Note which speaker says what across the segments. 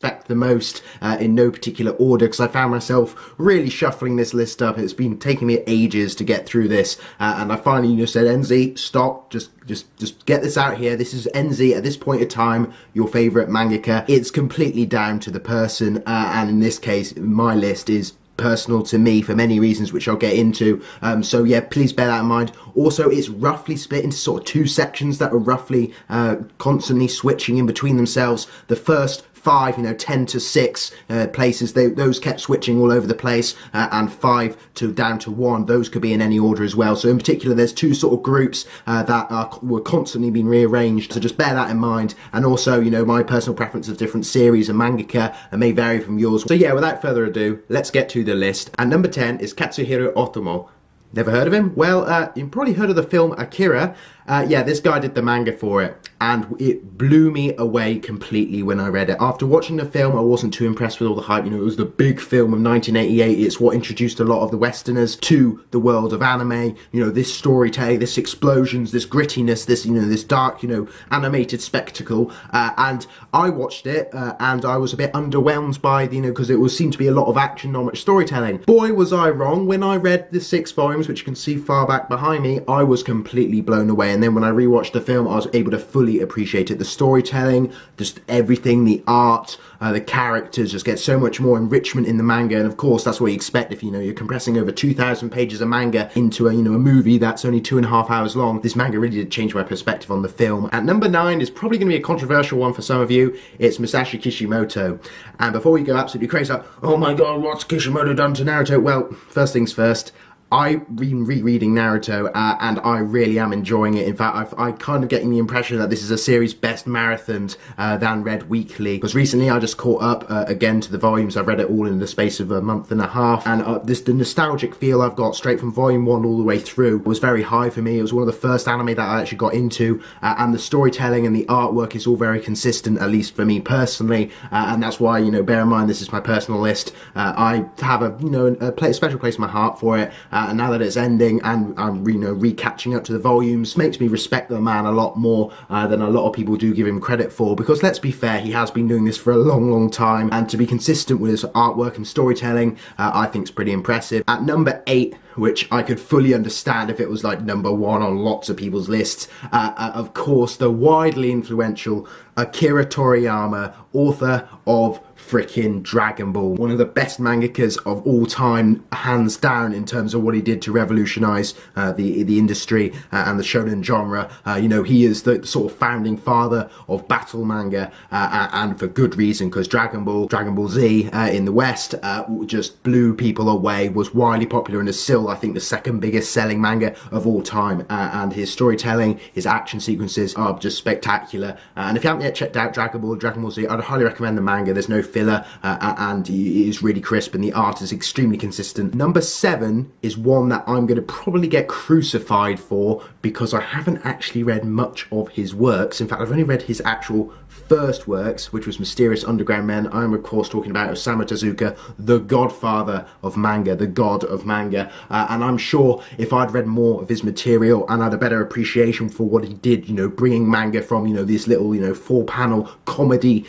Speaker 1: the most in no particular order, because I found myself really shuffling this list up. It's been taking me ages to get through this, and I finally said, NZ, stop, just get this out here. This is NZ at this point in time, your favorite mangaka. It's completely down to the person, and in this case, my list is personal to me for many reasons, which I'll get into. So yeah, please bear that in mind. Also, it's roughly split into sort of two sections that are roughly constantly switching in between themselves. The first 5, 10 to 6 places, those kept switching all over the place, and 5 to down to 1, those could be in any order as well. So in particular, there's two sort of groups that were constantly being rearranged, so just bear that in mind. And also, my personal preference of different series and mangaka may vary from yours. So yeah, without further ado, let's get to the list. And number 10 is Katsuhiro Otomo. Never heard of him? Well, you've probably heard of the film Akira. Yeah, this guy did the manga for it, and it blew me away completely when I read it. After watching the film, I wasn't too impressed with all the hype. It was the big film of 1988. It's what introduced a lot of the Westerners to the world of anime. This storytelling, this explosions, this grittiness, this dark, animated spectacle. And I watched it, and I was a bit underwhelmed by, because it seemed to be a lot of action, not much storytelling. Boy, was I wrong. When I read the 6 volumes, which you can see far back behind me, I was completely blown away. And then when I rewatched the film, I was able to fully appreciate it. The storytelling, just everything, the art, the characters, just get so much more enrichment in the manga. And of course, that's what you expect if you're compressing over 2,000 pages of manga into a movie that's only 2.5 hours long. This manga really did change my perspective on the film. At number 9 is probably going to be a controversial one for some of you. It's Musashi Kishimoto. And before we go absolutely crazy, like, oh my god, what's Kishimoto done to Naruto? Well, first things first, I've been rereading Naruto, and I really am enjoying it. In fact, I kind of getting the impression that this is a series best marathoned than read weekly. Because recently I just caught up again to the volumes. I've read it all in the space of a month and a half, and the nostalgic feel I've got straight from volume 1 all the way through was very high for me. It was one of the first anime that I actually got into, and the storytelling and the artwork is all very consistent, at least for me personally, and that's why, bear in mind this is my personal list. I have a special place in my heart for it. And now that it's ending and I'm re-catching up to the volumes, makes me respect the man a lot more than a lot of people do give him credit for, because let's be fair, he has been doing this for a long time, and to be consistent with his artwork and storytelling, I think is pretty impressive. At number 8, which I could fully understand if it was like number 1 on lots of people's lists, of course, the widely influential Akira Toriyama, author of frickin' Dragon Ball. One of the best mangakas of all time, hands down, in terms of what he did to revolutionize the industry and the shonen genre. He is the sort of founding father of battle manga, and for good reason, because Dragon Ball Z in the West just blew people away, was widely popular, and is still, I think, the second biggest selling manga of all time. And his storytelling, his action sequences are just spectacular. And if you haven't yet checked out Dragon Ball Z, I'd highly recommend the manga. There's no filler, and it is really crisp, and the art is extremely consistent. Number 7 is one that I'm going to probably get crucified for, because I haven't actually read much of his works. In fact, I've only read his actual first works, which was Mysterious Underground Men. I'm of course talking about Osamu Tezuka, the godfather of manga, the god of manga, and I'm sure if I'd read more of his material and had a better appreciation for what he did, bringing manga from this little 4-panel comedy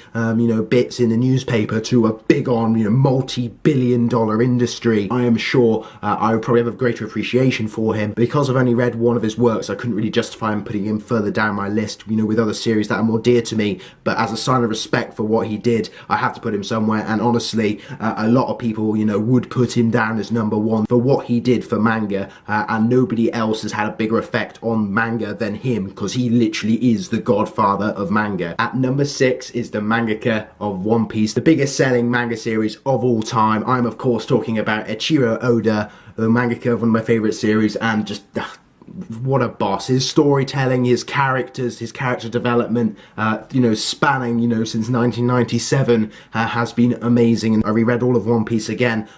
Speaker 1: bits in the newspaper to a big on multi-billion-dollar industry, I am sure I would probably have a greater appreciation for him. Because I've only read one of his works, I couldn't really justify him putting him further down my list with other series that are more dear to me. But as a sign of respect for what he did, I have to put him somewhere. And honestly, a lot of people, would put him down as number 1 for what he did for manga. And nobody else has had a bigger effect on manga than him, because he literally is the godfather of manga. At number 6 is the mangaka of One Piece, the biggest selling manga series of all time. I'm of course talking about Eiichiro Oda, the mangaka of one of my favorite series, and just what a boss. His storytelling, his characters, his character development, spanning, since 1997 has been amazing. And I reread all of One Piece again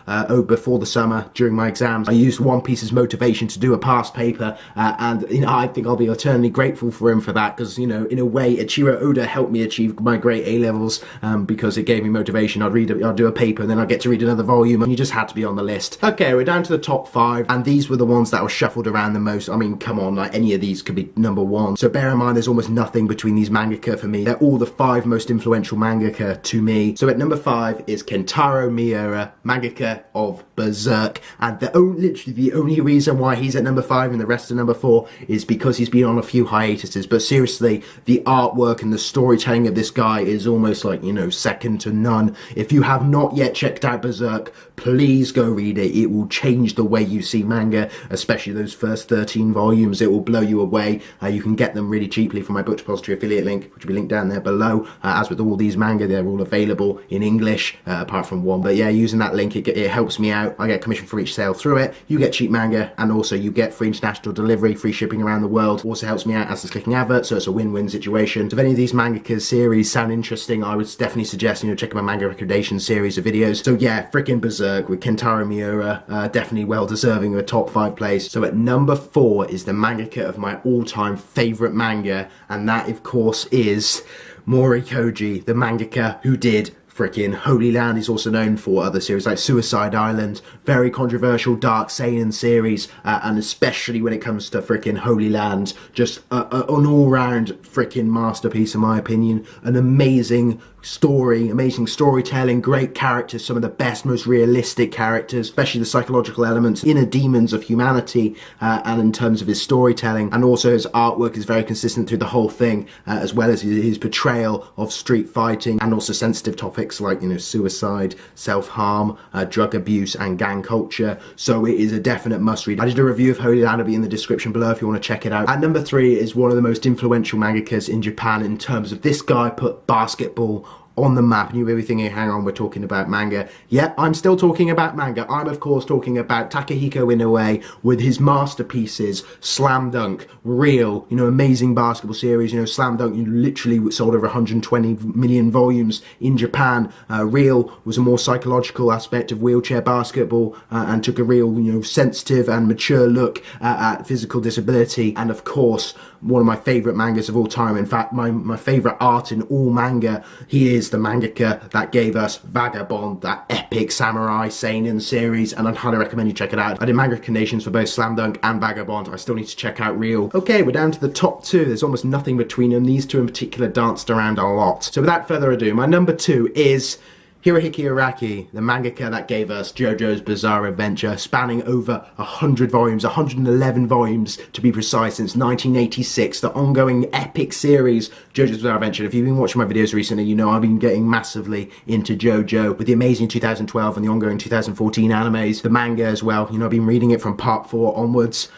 Speaker 1: before the summer during my exams. I used One Piece's motivation to do a past paper, and I think I'll be eternally grateful for him for that, because in a way Eiichiro Oda helped me achieve my great A-levels, because it gave me motivation. I'd do a paper, and then I'd get to read another volume, and you just had to be on the list. Okay, we're down to the top 5, and these were the ones that were shuffled around the most. I mean, mean, come on, like any of these could be number one. So bear in mind, there's almost nothing between these mangaka for me. They're all the 5 most influential mangaka to me. So at number 5 is Kentaro Miura, mangaka of Berserk, and literally the only reason why he's at number 5 and the rest of number 4 is because he's been on a few hiatuses. But seriously, the artwork and the storytelling of this guy is almost like, you know, second to none. If you have not yet checked out Berserk, please go read it. It will change the way you see manga, especially those first 13 volumes. It will blow you away. You can get them really cheaply from my Book Depository affiliate link, which will be linked down there below. As with all these manga, they're all available in English, apart from one. But yeah, using that link, it helps me out. I get commission for each sale through it. You get cheap manga, and also you get free international delivery, free shipping around the world. Also helps me out as it's clicking advert, so it's a win-win situation. So if any of these mangaka series sound interesting, I would definitely suggest, you know, checking my manga recommendation series of videos. So yeah, freaking Berserk with Kentaro Miura, definitely well deserving of a top 5 place. So at number 4 is the mangaka of my all-time favourite manga, and that of course is Mori Koji, the mangaka who did frickin' Holy Land. He's also known for other series like Suicide Island, very controversial dark seinen series, and especially when it comes to frickin' Holy Land, just an all-round frickin' masterpiece in my opinion. An amazing story, amazing storytelling, great characters, some of the best, most realistic characters, especially the psychological elements, inner demons of humanity, and in terms of his storytelling. And also his artwork is very consistent through the whole thing, as well as his portrayal of street fighting and also sensitive topics like, you know, suicide, self-harm, drug abuse and gang culture. So it is a definite must read. I did a review of Holy Land, it'll be in the description below if you want to check it out. At number 3 is one of the most influential mangakas in Japan in terms of this guy put basketball on the map. And you may be thinking, hang on, we're talking about manga. Yeah, I'm still talking about manga. I'm of course talking about Takehiko Inoue with his masterpieces, Slam Dunk, Real, you know, amazing basketball series. You know, Slam Dunk, you literally sold over 120 million volumes in Japan. Real was a more psychological aspect of wheelchair basketball, and took a real, you know, sensitive and mature look at physical disability. And of course, one of my favourite mangas of all time. In fact, my favourite art in all manga. He is the mangaka that gave us Vagabond, that epic samurai seinen series, and I'd highly recommend you check it out. I did manga recommendations for both Slam Dunk and Vagabond. I still need to check out Real. Okay, we're down to the top 2. There's almost nothing between them. These 2 in particular danced around a lot. So without further ado, my number 2 is Hirohiki Araki, the mangaka that gave us JoJo's Bizarre Adventure, spanning over 100 volumes, 111 volumes to be precise, since 1986, the ongoing epic series, JoJo's Bizarre Adventure. If you've been watching my videos recently, you know I've been getting massively into JoJo, with the amazing 2012 and the ongoing 2014 animes, the manga as well. You know, I've been reading it from part 4 onwards.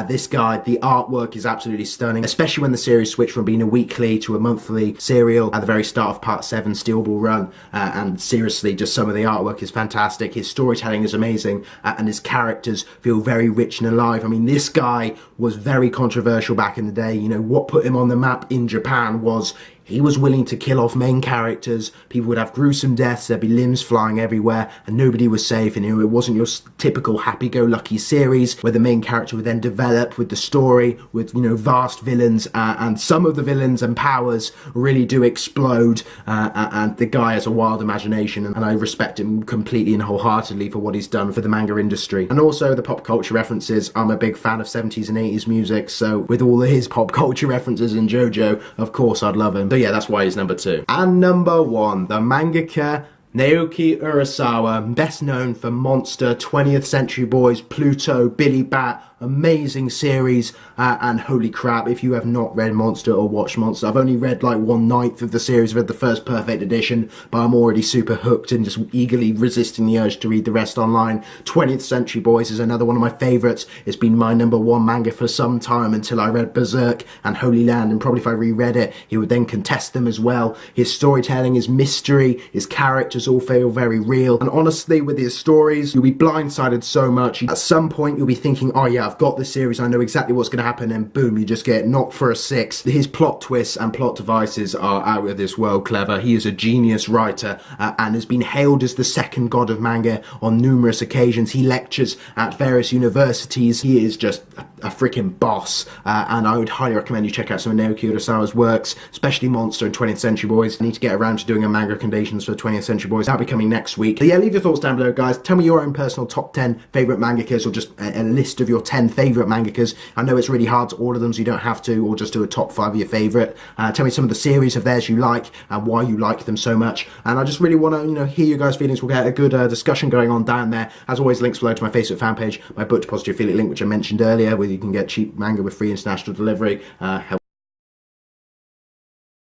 Speaker 1: This guy, the artwork is absolutely stunning, especially when the series switched from being a weekly to a monthly serial at the very start of part 7 Steel Ball Run, and seriously, just some of the artwork is fantastic. His storytelling is amazing, and his characters feel very rich and alive. I mean, this guy was very controversial back in the day. You know, what put him on the map in Japan was he was willing to kill off main characters. People would have gruesome deaths, there'd be limbs flying everywhere, and nobody was safe. And, you know, it wasn't your typical happy-go-lucky series where the main character would then develop with the story, with, you know, vast villains, and some of the villains and powers really do explode, and the guy has a wild imagination, and I respect him completely and wholeheartedly for what he's done for the manga industry. And also the pop culture references. I'm a big fan of 70s and 80s music, so with all of his pop culture references in JoJo, of course I'd love him. Yeah, that's why he's number 2. And number 1, the mangaka Naoki Urasawa, best known for Monster, 20th Century Boys, Pluto, Billy Bat, amazing series, and holy crap, if you have not read Monster or watched Monster, I've only read like 1/9 of the series. I've read the first perfect edition, but I'm already super hooked and just eagerly resisting the urge to read the rest online. 20th Century Boys is another one of my favourites. It's been my number 1 manga for some time until I read Berserk and Holy Land, and probably if I reread it, he would then contest them as well. His storytelling, his mystery, his characters all feel very real, and honestly, with his stories, you'll be blindsided so much. At some point, you'll be thinking, oh yeah, I've got this series, I know exactly what's going to happen, and boom, you just get knocked for a 6. His plot twists and plot devices are out of this world clever. He is a genius writer, and has been hailed as the second god of manga on numerous occasions. He lectures at various universities. He is just a a freaking boss, and I would highly recommend you check out some of Naoki Urasawa's works, especially Monster and 20th Century Boys. I need to get around to doing a manga recommendations for 20th Century Boys. That'll be coming next week. But yeah, leave your thoughts down below, guys. Tell me your own personal top 10 favourite mangakas, or just a list of your 10 favourite mangakas. I know it's really hard to order them, so you don't have to, or just do a top 5 of your favourite. Tell me some of the series of theirs you like, and why you like them so much. And I just really want to, hear you guys' feelings. We'll get a good discussion going on down there. As always, links below to my Facebook fan page, my Book Depository affiliate link, which I mentioned earlier, where you can get cheap manga with free international delivery. Help